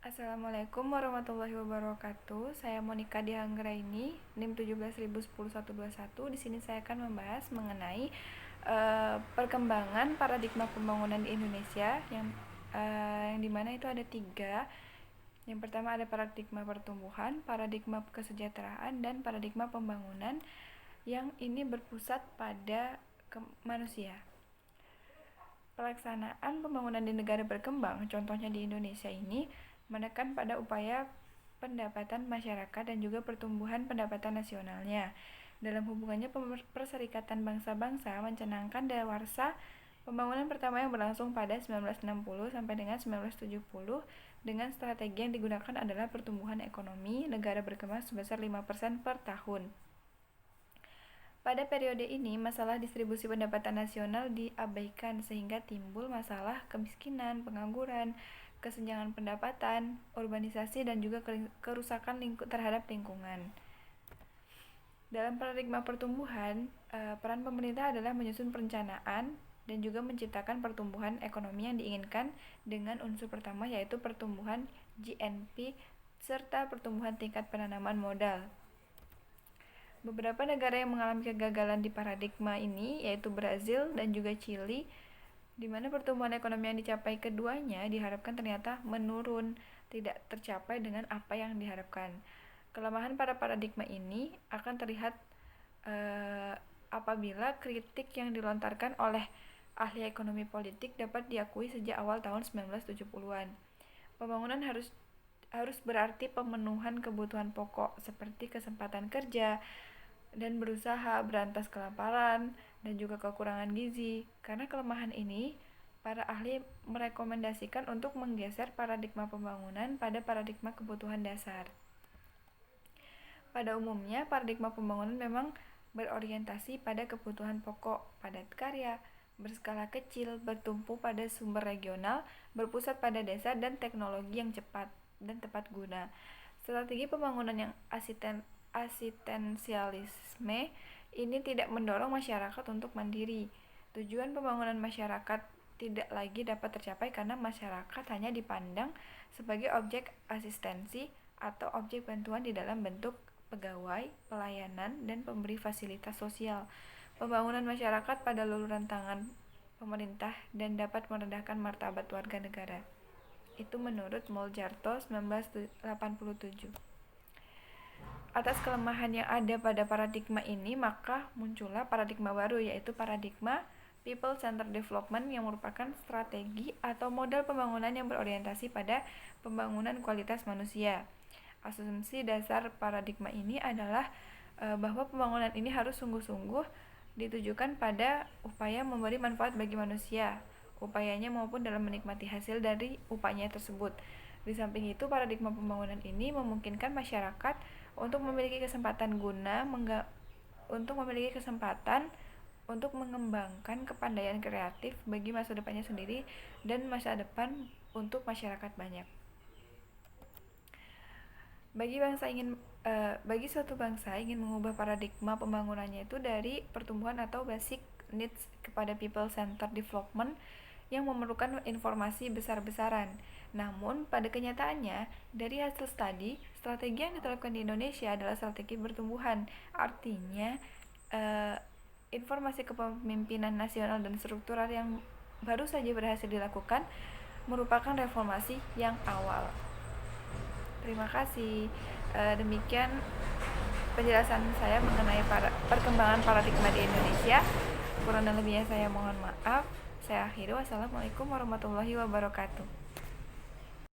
Assalamualaikum warahmatullahi wabarakatuh. Saya Monica Dianggraini, NIM 17.010.121. Di sini saya akan membahas mengenai perkembangan paradigma pembangunan di Indonesia yang dimana itu ada 3. Yang pertama ada paradigma pertumbuhan, paradigma kesejahteraan, dan paradigma pembangunan yang ini berpusat pada manusia. Pelaksanaan pembangunan di negara berkembang, contohnya di Indonesia ini, menekan pada upaya pendapatan masyarakat dan juga pertumbuhan pendapatan nasionalnya. Dalam hubungannya Perserikatan Bangsa-Bangsa mencanangkan dawarsa pembangunan pertama yang berlangsung pada 1960 sampai dengan 1970 dengan strategi yang digunakan adalah pertumbuhan ekonomi negara berkembang sebesar 5% per tahun. Pada periode ini, masalah distribusi pendapatan nasional diabaikan sehingga timbul masalah kemiskinan, pengangguran, kesenjangan pendapatan, urbanisasi, dan juga kerusakan terhadap lingkungan. Dalam paradigma pertumbuhan, peran pemerintah adalah menyusun perencanaan dan juga menciptakan pertumbuhan ekonomi yang diinginkan dengan unsur pertama yaitu pertumbuhan GNP serta pertumbuhan tingkat penanaman modal. Beberapa negara yang mengalami kegagalan di paradigma ini yaitu Brazil dan juga Chili, di mana pertumbuhan ekonomi yang dicapai keduanya diharapkan ternyata menurun, tidak tercapai dengan apa yang diharapkan. Kelemahan pada paradigma ini akan terlihat apabila kritik yang dilontarkan oleh ahli ekonomi politik dapat diakui sejak awal tahun 1970-an. Pembangunan harus berarti pemenuhan kebutuhan pokok seperti kesempatan kerja dan berusaha berantas kelaparan dan juga kekurangan gizi. Karena kelemahan ini, para ahli merekomendasikan untuk menggeser paradigma pembangunan pada paradigma kebutuhan dasar. Pada umumnya, paradigma pembangunan memang berorientasi pada kebutuhan pokok, padat karya, berskala kecil, bertumpu pada sumber regional, berpusat pada desa dan teknologi yang cepat dan tepat guna. Strategi pembangunan yang asistensialisme ini tidak mendorong masyarakat untuk mandiri. Tujuan pembangunan masyarakat tidak lagi dapat tercapai karena masyarakat hanya dipandang sebagai objek asistensi atau objek bantuan di dalam bentuk pegawai, pelayanan, dan pemberi fasilitas sosial. Pembangunan masyarakat pada luluran tangan pemerintah dan dapat merendahkan martabat warga negara. Itu menurut Moljarto 1987. Atas kelemahan yang ada pada paradigma ini, maka muncullah paradigma baru yaitu paradigma People Centered Development yang merupakan strategi atau model pembangunan yang berorientasi pada pembangunan kualitas manusia. Asumsi dasar paradigma ini adalah bahwa pembangunan ini harus sungguh-sungguh ditujukan pada upaya memberi manfaat bagi manusia, upayanya maupun dalam menikmati hasil dari upayanya tersebut. Di samping itu, paradigma pembangunan ini memungkinkan masyarakat untuk memiliki kesempatan untuk mengembangkan kepandaian kreatif bagi masa depannya sendiri dan masa depan untuk masyarakat banyak. Bagi suatu bangsa ingin mengubah paradigma pembangunannya itu dari pertumbuhan atau basic needs kepada people centered development yang memerlukan informasi besar-besaran. Namun, pada kenyataannya, dari hasil studi, strategi yang diterapkan di Indonesia adalah strategi pertumbuhan. Artinya, informasi kepemimpinan nasional dan struktural yang baru saja berhasil dilakukan merupakan reformasi yang awal. Terima kasih. Demikian penjelasan saya mengenai perkembangan paradigma di Indonesia. Kurang dan lebihnya saya mohon maaf. Saya akhiri. Wassalamualaikum warahmatullahi wabarakatuh.